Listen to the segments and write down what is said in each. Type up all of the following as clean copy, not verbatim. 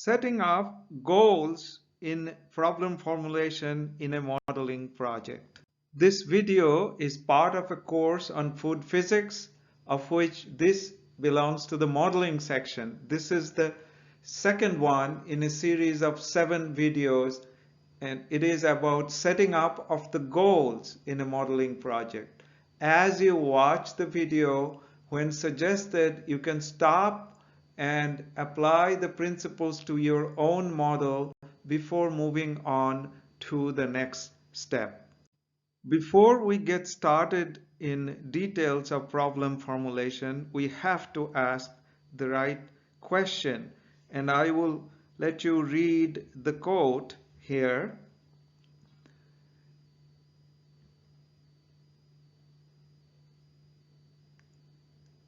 Setting up goals in problem formulation in a modeling project. This video is part of a course on food physics, of which this belongs to the modeling section. This is the second one in a series of 7 videos, and it is about setting up of the goals in a modeling project. As you watch the video, when suggested, you can stop and apply the principles to your own model before moving on to the next step. Before we get started in details of problem formulation, we have to ask the right question, and I will let you read the quote here.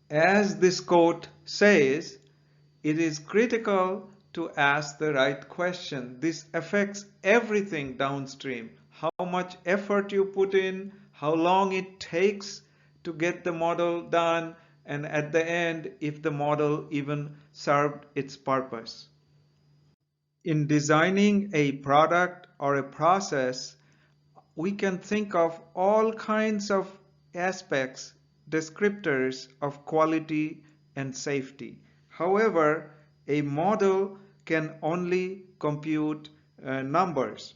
As this quote says, it is critical to ask the right question. This affects everything downstream. How much effort you put in, how long it takes to get the model done, and at the end, if the model even served its purpose. In designing a product or a process, we can think of all kinds of aspects, descriptors of quality and safety. However, a model can only compute numbers.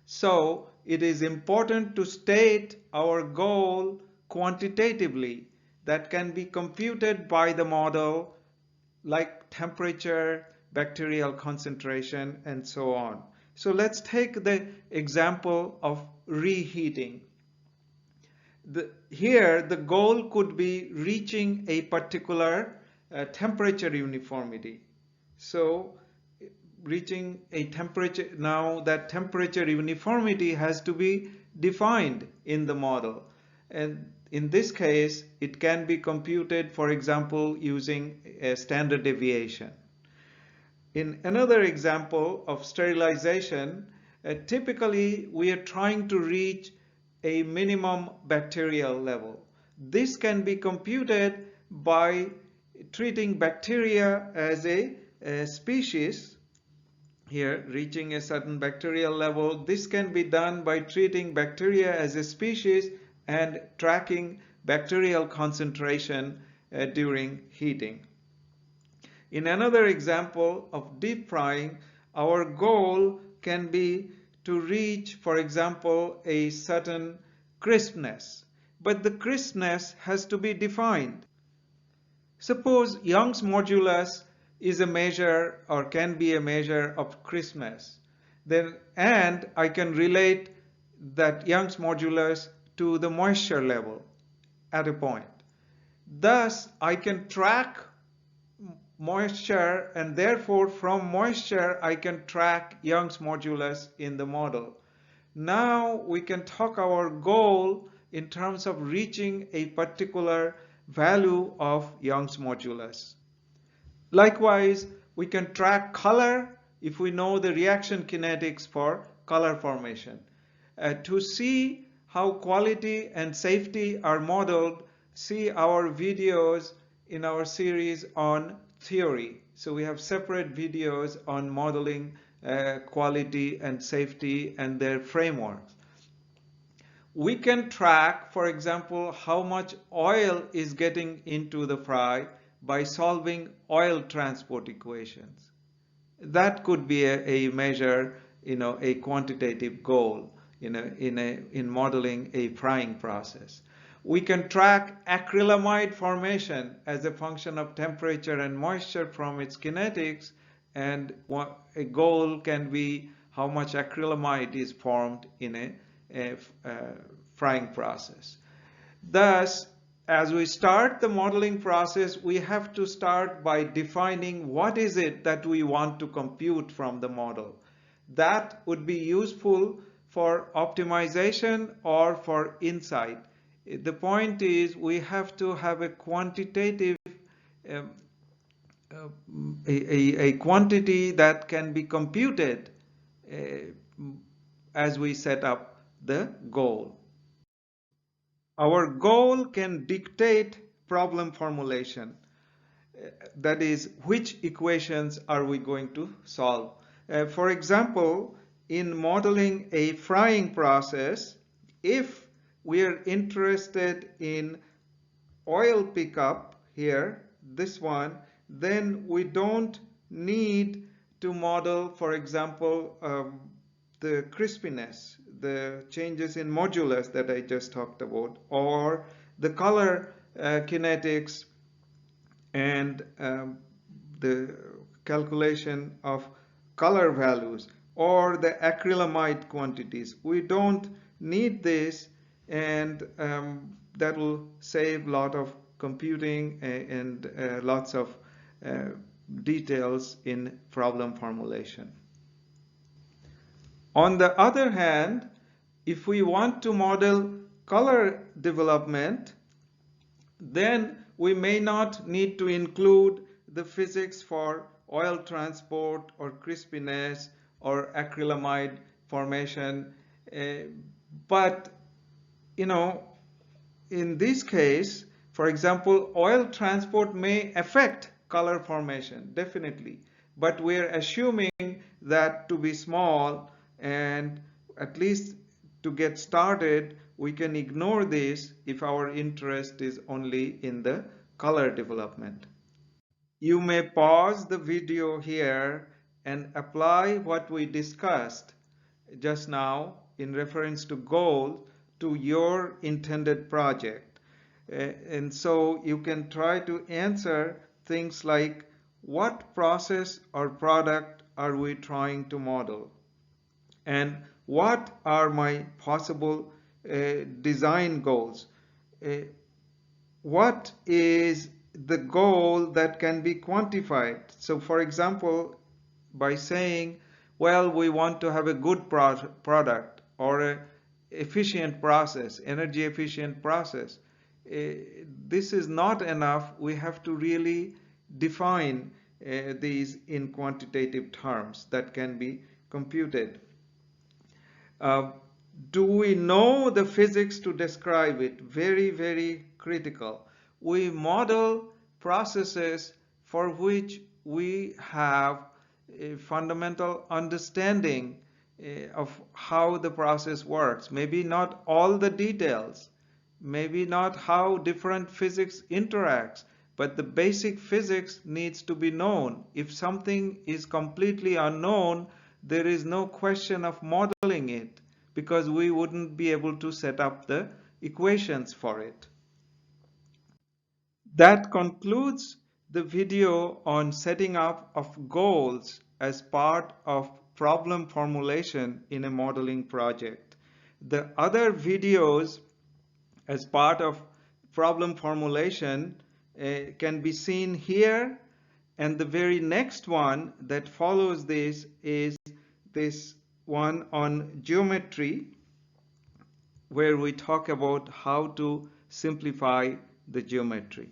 So it is important to state our goal quantitatively that can be computed by the model, like temperature, bacterial concentration, and so on. So let's take the example of reheating. Here, the goal could be reaching a particular temperature uniformity. So reaching a temperature, now that temperature uniformity has to be defined in the model. And in this case, it can be computed, for example, using a standard deviation. In another example of sterilization, typically we are trying to reach a minimum bacterial level. This can be computed by treating bacteria as a species. Here, reaching a certain bacterial level, this can be done by treating bacteria as a species and tracking bacterial concentration during heating. In another example of deep frying, our goal can be to reach, for example, a certain crispness. But the crispness has to be defined. Suppose Young's modulus is a measure or can be a measure of crispness. And I can relate that Young's modulus to the moisture level at a point. Thus, I can track moisture, and therefore from moisture I can track Young's modulus in the model. Now we can talk our goal in terms of reaching a particular value of Young's modulus. Likewise, we can track color if we know the reaction kinetics for color formation. To see how quality and safety are modeled, see our videos in our series on theory. So we have separate videos on modeling quality and safety and their frameworks. We can track, for example, how much oil is getting into the fry by solving oil transport equations. That could be a measure, a quantitative goal in modeling a frying process. We can track acrylamide formation as a function of temperature and moisture from its kinetics, and a goal can be how much acrylamide is formed in a frying process. Thus, as we start the modeling process, we have to start by defining what is it that we want to compute from the model. That would be useful for optimization or for insight. The point is we have to have a quantitative a quantity that can be computed as we set up the goal. Our goal can dictate problem formulation. That is, which equations are we going to solve? For example, in modeling a frying process, if we are interested in oil pickup here, this one, then we don't need to model, for example, the crispiness, the changes in modulus that I just talked about, or the color kinetics and the calculation of color values or the acrylamide quantities. We don't need this, and that will save a lot of computing and lots of uh, details in problem formulation. On the other hand, if we want to model color development, then we may not need to include the physics for oil transport or crispiness or acrylamide formation. But, you know, in this case, for example, oil transport may affect color formation, definitely. But we're assuming that to be small, and at least to get started, we can ignore this if our interest is only in the color development. You may pause the video here and apply what we discussed just now in reference to goal to your intended project. And so you can try to answer things like, what process or product are we trying to model? And what are my possible design goals? Uh, what is the goal that can be quantified? So for example, by saying, well, we want to have a good product or a efficient process, energy efficient process. This is not enough. We have to really define these in quantitative terms that can be computed. Uh, do we know the physics to describe it? Very, very critical. We model processes for which we have a fundamental understanding of how the process works. Maybe not all the details, maybe not how different physics interacts, but the basic physics needs to be known. If something is completely unknown, there is no question of modeling it, because we wouldn't be able to set up the equations for it. That concludes the video on setting up of goals as part of problem formulation in a modeling project. The other videos as part of problem formulation can be seen here, and the very next one that follows this is this one on geometry, where we talk about how to simplify the geometry.